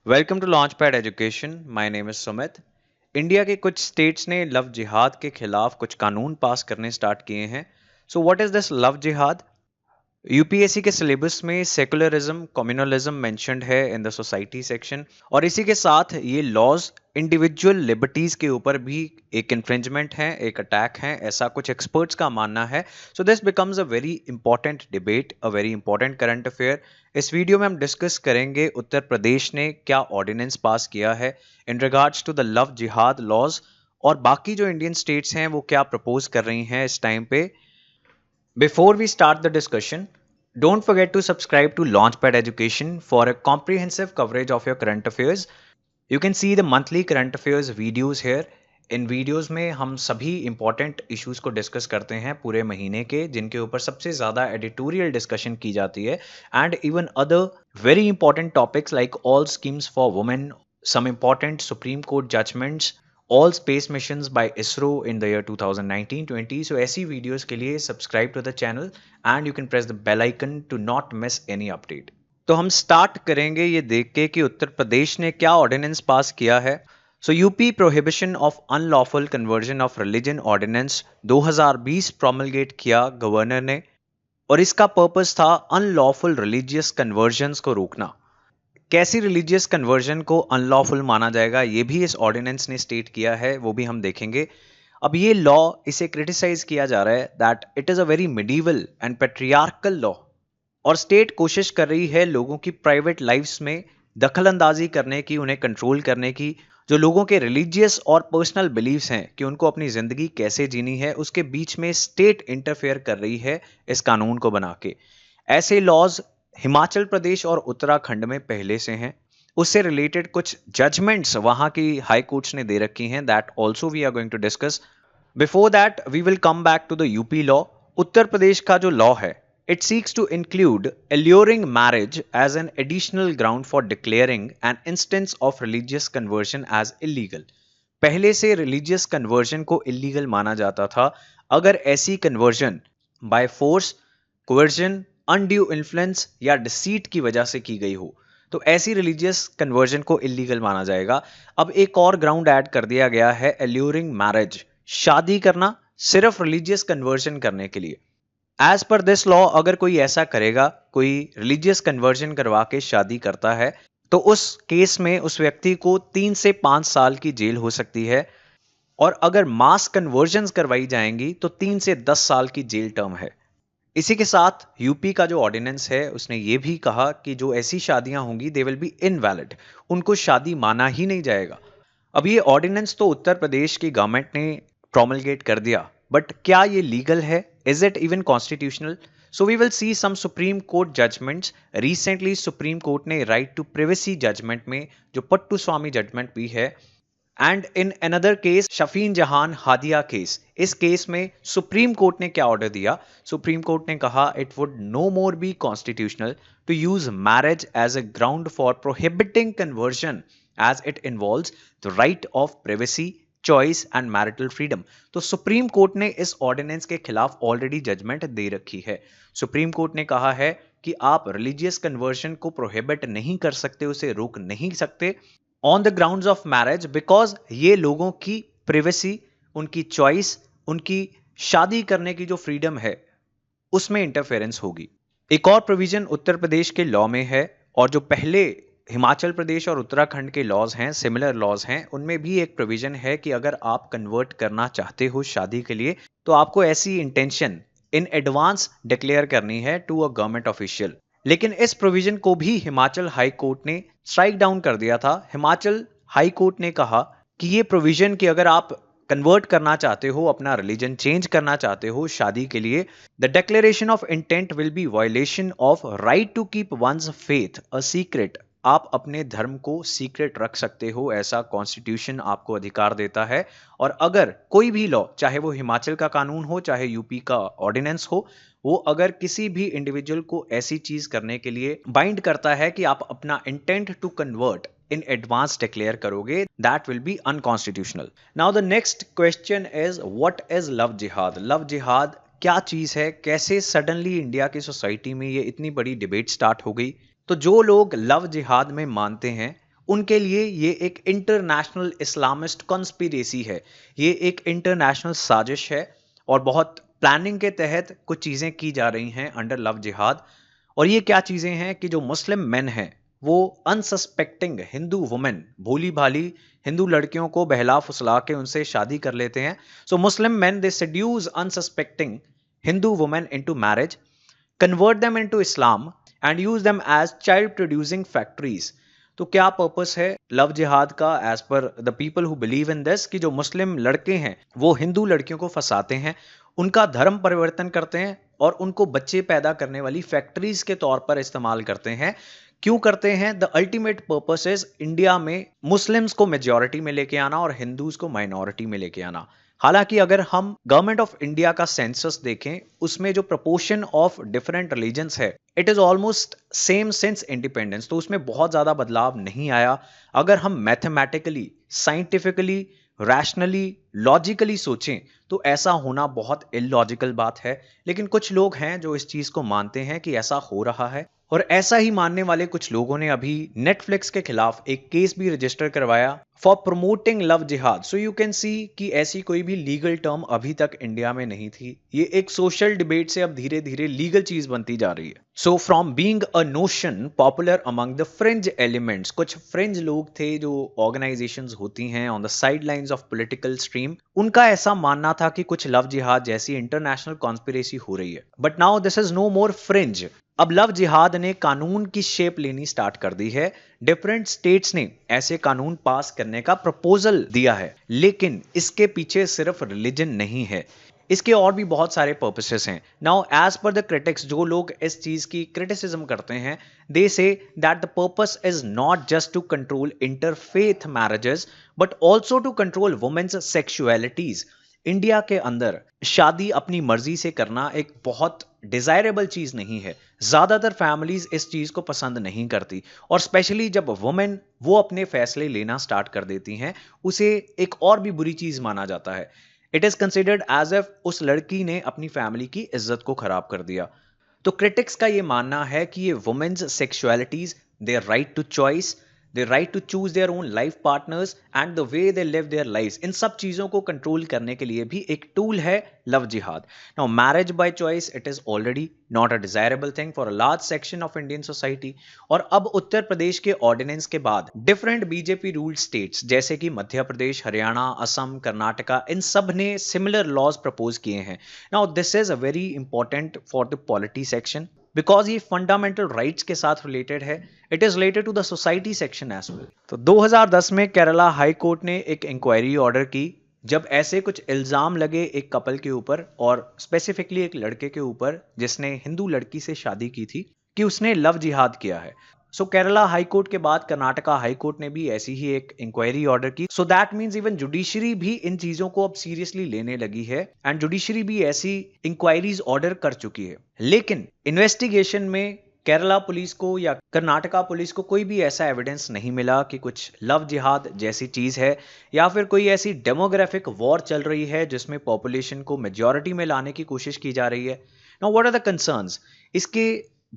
Welcome to launch pad education. My name is Sumit. India के कुछ states ने love जिहाद के खिलाफ कुछ कानून पास करने स्टार्ट किए हैं। So what is this love जिहाद? यूपीएससी के सिलेबस में सेकुलरिज्म कम्युनलिज्म मेंशन्ड है इन द सोसाइटी सेक्शन, और इसी के साथ ये लॉज इंडिविजुअल लिबर्टीज के ऊपर भी एक इन्फ्रिंजमेंट है, एक अटैक है, ऐसा कुछ एक्सपर्ट्स का मानना है। So this becomes a very important debate, a very important current affair. इस वीडियो में हम डिस्कस करेंगे उत्तर प्रदेश ने क्या ऑर्डिनेंस पास किया है in regards to the love jihad laws, और बाकी जो इंडियन स्टेट्स हैं वो क्या प्रपोज कर रही हैं इस टाइम पे। Before we start the discussion, don't forget to subscribe to Launchpad Education for a comprehensive coverage of your current affairs. You can see the monthly current affairs videos here. In videos में हम सभी important issues को discuss करते हैं पूरे महीने के, जिनके ऊपर सबसे ज़्यादा एडिटोरियल डिस्कशन की जाती है, and even other very important topics like all schemes for women, some important Supreme Court judgments, all space missions by ISRO in the year 2019-20. So ऐसी वीडियोस के लिए subscribe to the channel and you can press the bell icon to not miss any update. तो हम start करेंगे ये देख के कि उत्तर प्रदेश ने क्या ऑर्डिनेंस पास किया है। So UP prohibition of unlawful conversion of religion ordinance 2020 promulgate किया गवर्नर ने, और इसका पर्पस था अनलॉफुल रिलीजियस कन्वर्जन्स को रोकना। कैसी रिलीजियस कन्वर्जन को अनलॉफुल माना जाएगा ये भी इस ऑर्डिनेंस ने स्टेट किया है, वो भी हम देखेंगे। अब ये लॉ, इसे क्रिटिसाइज किया जा रहा है that it is a very medieval and patriarchal law, और स्टेट कोशिश कर रही है लोगों की प्राइवेट लाइफ्स में दखल अंदाजी करने की, उन्हें कंट्रोल करने की। जो लोगों के रिलीजियस और पर्सनल बिलीव्स हैं कि उनको अपनी जिंदगी कैसे जीनी है, उसके बीच में स्टेट इंटरफेयर कर रही है इस कानून को बना के। ऐसे लॉज हिमाचल प्रदेश और उत्तराखंड में पहले से हैं। उससे रिलेटेड कुछ जजमेंट्स वहां की हाई कोर्ट्स ने दे रखी हैं, that also we are going to discuss. Before that we will come back to the UP law. Uttar Pradesh का जो लॉ है, it seeks to include alluring marriage as an additional ground for declaring an instance of religious conversion as illegal। पहले से religious conversion को illegal माना जाता था अगर ऐसी conversion by force, coercion, undue influence या डिसीट की वजह से की गई हो, तो ऐसी रिलीजियस कन्वर्जन को इलीगल माना जाएगा। अब एक और ग्राउंड ऐड कर दिया गया है, एल्यूरिंग मैरिज, शादी करना सिर्फ रिलीजियस कन्वर्जन करने के लिए। एज पर दिस लॉ अगर कोई ऐसा करेगा, कोई रिलीजियस कन्वर्जन करवा के शादी करता है, तो उस केस में उस व्यक्ति को 3 से 5 साल की जेल हो सकती है, और अगर मास कन्वर्जन्स करवाई जाएंगी तो 3 से 10 साल की जेल टर्म है। इसी के साथ यूपी का जो ऑर्डिनेंस है उसने ये भी कहा कि जो ऐसी शादियां होंगी दे विल बी इनवैलिड, उनको शादी माना ही नहीं जाएगा। अब ये ऑर्डिनेंस तो उत्तर प्रदेश की गवर्नमेंट ने प्रोमलगेट कर दिया, बट क्या ये लीगल है? Is it even constitutional? So we will see some supreme court judgments. Recently supreme court ने राइट टू प्रिवेसी जजमेंट में जो पट्टू स्वामी जजमेंट भी है, and in another case Shafin Jahan Hadiya case, इस केस में सुप्रीम कोर्ट ने क्या ऑर्डर दिया? सुप्रीम कोर्ट ने कहा it would no more be constitutional to use marriage as a ground for prohibiting conversion as it involves the right of privacy, choice and marital freedom. तो supreme court ने इस ordinance के खिलाफ already judgement दे रखी है। Supreme court ने कहा है कि आप रिलीजियस कन्वर्जन को प्रोहिबिट नहीं कर सकते, उसे रोक नहीं सकते on the grounds of marriage, because ये लोगों की प्रिवेसी, उनकी चॉइस, उनकी शादी करने की जो फ्रीडम है उसमें इंटरफेरेंस होगी। एक और प्रोविजन उत्तर प्रदेश के लॉ में है, और जो पहले हिमाचल प्रदेश और उत्तराखंड के लॉज हैं, सिमिलर लॉज हैं, उनमें भी एक प्रोविजन है कि अगर आप कन्वर्ट करना चाहते हो शादी के लिए, तो आपको ऐसी इंटेंशन इन एडवांस डिक्लेयर करनी है टू अ गवर्नमेंट ऑफिशियल। लेकिन इस प्रोविजन को भी हिमाचल हाई कोर्ट ने स्ट्राइक डाउन कर दिया था। हिमाचल हाई कोर्ट ने कहा कि ये प्रोविजन कि अगर आप कन्वर्ट करना चाहते हो, अपना रिलीजन चेंज करना चाहते हो शादी के लिए, the declaration of intent will be violation of right to keep one's faith a secret. आप अपने धर्म को सीक्रेट रख सकते हो, ऐसा कॉन्स्टिट्यूशन आपको अधिकार देता है। और अगर कोई भी लॉ, चाहे वो हिमाचल का कानून हो, चाहे यूपी का ऑर्डिनेंस हो, वो अगर किसी भी इंडिविजुअल को ऐसी चीज करने के लिए बाइंड करता है कि आप अपना intent to convert in advance declare करोगे, that will be unconstitutional. Now the next question is what is love jihad? Love jihad क्या चीज है? कैसे सडनली इंडिया की सोसाइटी में ये इतनी बड़ी डिबेट स्टार्ट हो गई? तो जो लोग लव जिहाद में मानते हैं उनके लिए ये एक इंटरनेशनल इस्लामिस्ट कॉन्स्पिरेसी है, ये एक इंटरनेशनल साजिश है और बहुत प्लानिंग के तहत कुछ चीज़ें की जा रही हैं अंडर लव जिहाद। और ये क्या चीज़ें हैं कि जो मुस्लिम मेन हैं वो अनसस्पेक्टिंग हिंदू वुमेन, भोली भाली हिंदू लड़कियों को बहला फुसला के उनसे शादी कर लेते हैं। So Muslim men they seduce unsuspecting Hindu women into marriage, convert them into Islam and use them as child producing factories. तो क्या पर्पस है लव जिहाद का as per the people who believe in this, कि जो मुस्लिम लड़के हैं वो हिंदू लड़कियों को फंसाते हैं, उनका धर्म परिवर्तन करते हैं और उनको बच्चे पैदा करने वाली फैक्ट्रीज के तौर पर इस्तेमाल करते हैं। क्यों करते हैं? The ultimate purpose is India में मुस्लिम्स को मेजॉरिटी में लेके आना और हिंदूज को माइनॉरिटी में लेके आना। हालांकि अगर हम गवर्नमेंट ऑफ इंडिया का सेंसस देखें, उसमें जो प्रोपोर्शन ऑफ डिफरेंट रिलीजन्स है it is almost same since independence, तो उसमें बहुत ज्यादा बदलाव नहीं आया। अगर हम मैथमेटिकली, साइंटिफिकली, रैशनली, लॉजिकली सोचें तो ऐसा होना बहुत इलॉजिकल बात है, लेकिन कुछ लोग हैं जो इस चीज को मानते हैं कि ऐसा हो रहा है। और ऐसा ही मानने वाले कुछ लोगों ने अभी नेटफ्लिक्स के खिलाफ एक केस भी रजिस्टर करवाया फॉर प्रमोटिंग लव जिहाद। सो यू कैन सी कि ऐसी कोई भी लीगल टर्म अभी तक इंडिया में नहीं थी। ये एक सोशल डिबेट से अब धीरे धीरे लीगल चीज बनती जा रही है। So from being a notion popular among the fringe elements, कुछ फ्रिंज लोग थे जो ऑर्गेनाइजेशंस होती हैं on the side lines of political stream, उनका ऐसा मानना था कि कुछ लव जिहाद जैसी इंटरनेशनल कॉन्स्पिरेसी हो रही है। But now this is no more fringe. अब लव जिहाद ने कानून की शेप लेनी स्टार्ट कर दी है। डिफरेंट स्टेट्स ने ऐसे कानून पास करने का प्रपोजल दिया है, लेकिन इसके पीछे सिर्फ रिलीजन नहीं है, इसके और भी बहुत सारे पर्पसेस हैं। Now as per the critics, जो लोग इस चीज की क्रिटिसिज्म करते हैं, they say that the purpose is not just to control interfaith marriages but also to control women's sexualities. India के अंदर शादी अपनी मर्जी से करना एक बहुत डिजायरेबल चीज नहीं है। ज्यादातर फैमिलीज इस चीज को पसंद नहीं करती, और स्पेशली जब वुमेन वो अपने फैसले लेना स्टार्ट कर देती हैं, उसे एक और भी बुरी चीज माना जाता है। It is considered as if उस लड़की ने अपनी फैमिली की इज्जत को खराब कर दिया। तो क्रिटिक्स का ये मानना है कि ये women's sexualities, their right to choice, their right to choose their own life partners and the way they live their lives, इन सब चीजों को कंट्रोल करने के लिए भी एक टूल है लव जिहाद। Now marriage by choice it is already not a desirable thing for a large section of Indian society. और अब उत्तर प्रदेश के ऑर्डिनेंस के बाद डिफरेंट बीजेपी रूल्ड स्टेट्स जैसे कि मध्य प्रदेश, हरियाणा, असम, कर्नाटका, इन सब ने सिमिलर लॉज प्रपोज किए हैं। Now this is a very important for the polity section because ये फंडामेंटल राइट्स के साथ रिलेटेड है। It is related to the society section as well. तो 2010 में केरला हाई कोर्ट ने एक इंक्वायरी ऑर्डर की जब ऐसे कुछ इल्जाम लगे एक कपल के ऊपर, और स्पेसिफिकली एक लड़के के ऊपर जिसने हिंदू लड़की से शादी की थी, कि उसने लव जिहाद किया है। सो केरला हाई कोर्ट के बाद कर्नाटका हाई कोर्ट ने भी ऐसी ही एक इंक्वायरी ऑर्डर की। So that means even judiciary भी इन चीजों को अब सीरियसली लेने लगी है एंड जुडिशरी भी ऐसी इंक्वायरीज ऑर्डर कर चुकी है। लेकिन इन्वेस्टिगेशन में केरला पुलिस को या कर्नाटका पुलिस को कोई भी ऐसा एविडेंस नहीं मिला कि कुछ लव जिहाद जैसी चीज है या फिर कोई ऐसी डेमोग्राफिक वॉर चल रही है जिसमें पॉपुलेशन को मेजॉरिटी में लाने की कोशिश की जा रही है। Now what are the concerns? इसके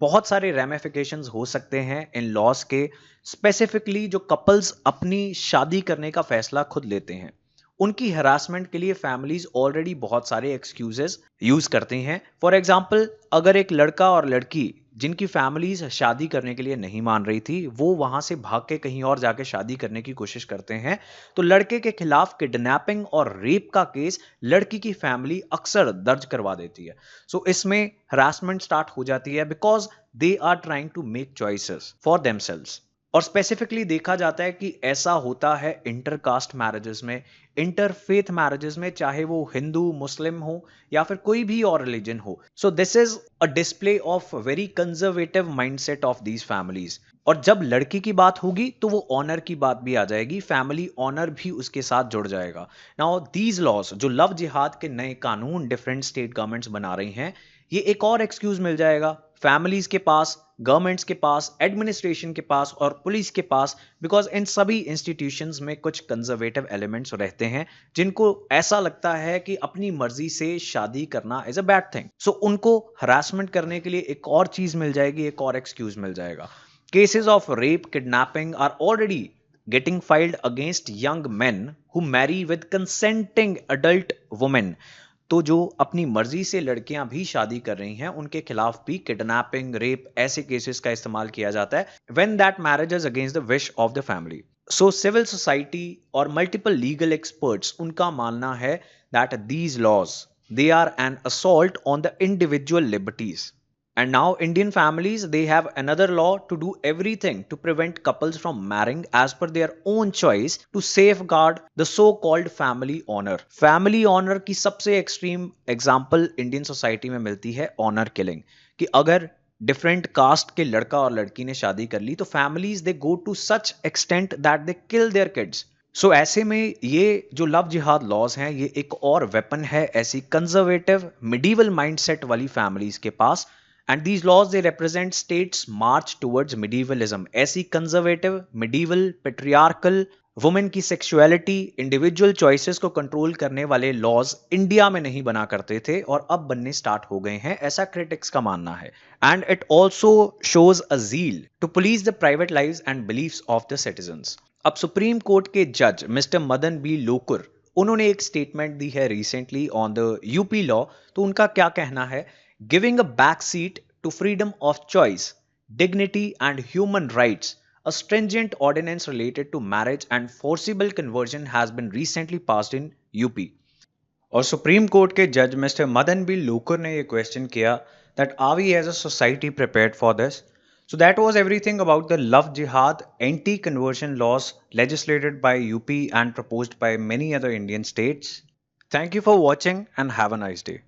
बहुत सारे रैमिफिकेशंस हो सकते हैं इन लॉस के। स्पेसिफिकली जो कपल्स अपनी शादी करने का फैसला खुद लेते हैं, उनकी हरासमेंट के लिए फैमिलीज ऑलरेडी बहुत सारे एक्सक्यूजेस यूज करती हैं। फॉर एग्जांपल, अगर एक लड़का और लड़की जिनकी फैमिलीज शादी करने के लिए नहीं मान रही थी, वो वहां से भाग के कहीं और जाके शादी करने की कोशिश करते हैं, तो लड़के के खिलाफ किडनैपिंग और रेप का केस लड़की की फैमिली अक्सर दर्ज करवा देती है। सो इसमें हरासमेंट स्टार्ट हो जाती है because they are trying to make choices for themselves. और स्पेसिफिकली देखा जाता है कि ऐसा होता है इंटरकास्ट मैरिजेस में, इंटरफेथ मैरिजेस में, चाहे वो हिंदू मुस्लिम हो या फिर कोई भी और रिलीजन हो। So this is a display of very conservative mindset of these families. और जब लड़की की बात होगी तो वो ऑनर की बात भी आ जाएगी, फैमिली ऑनर भी उसके साथ जुड़ जाएगा। नाउ दीज लॉज, जो लव जिहाद के नए कानून डिफरेंट स्टेट गवर्नमेंट्स बना रही हैं, ये एक और एक्सक्यूज मिल जाएगा फैमिलीज के पास, गवर्नमेंट्स के पास, एडमिनिस्ट्रेशन के पास और पुलिस के पास, बिकॉज इन सभी इंस्टीट्यूशंस में कुछ कंजर्वेटिव एलिमेंट्स रहते हैं जिनको ऐसा लगता है कि अपनी मर्जी से शादी करना इज अ बैड थिंग। सो उनको हरासमेंट करने के लिए एक और चीज मिल जाएगी, एक और एक्सक्यूज मिल जाएगा। Cases of rape, kidnapping are already getting filed against young men who marry with consenting adult women. तो जो अपनी मर्जी से लड़कियां भी शादी कर रही हैं उनके खिलाफ भी किडनैपिंग, रेप ऐसे केसेस का इस्तेमाल किया जाता है when that marriage is against the wish of the family. So civil society और मल्टीपल लीगल एक्सपर्ट्स उनका मानना है that these laws they are an assault on the individual liberties. And now Indian families, they have another law to do everything to prevent couples from marrying as per their own choice to safeguard the so called family honor. Family honor की सबसे extreme example Indian society में मिलती है honor killing. कि अगर different caste के लड़का और लड़की ने शादी कर ली तो families they go to such extent that they kill their kids. So ऐसे में ये जो लव जिहाद लॉज हैं ये एक और वेपन है ऐसी कंजर्वेटिव मिडीवल माइंडसेट वाली फैमिलीज के पास. And these laws they represent state's march towards medievalism. ऐसी कंजर्वेटिव मिडीवल पेट्रियार्कल वुमेन की सेक्सुअलिटी, इंडिविजुअल चॉइसेस को कंट्रोल करने वाले लॉज इंडिया में नहीं बना करते थे और अब बनने स्टार्ट हो गए हैं, ऐसा क्रिटिक्स का मानना है. And it also shows a zeal to police the private lives and beliefs of the citizens. अब सुप्रीम कोर्ट के जज मिस्टर मदन बी लोकुर, उन्होंने एक स्टेटमेंट दी है recently on the UP law. तो उनका क्या कहना है? Giving a back seat to freedom of choice, dignity and human rights, a stringent ordinance related to marriage and forcible conversion has been recently passed in UP. और supreme court के जज mister Madan B Lokur ने ये question किया that are we as a society prepared for this? So that was everything about the love jihad anti-conversion laws legislated by UP and proposed by many other Indian states. Thank you for watching and have a nice day.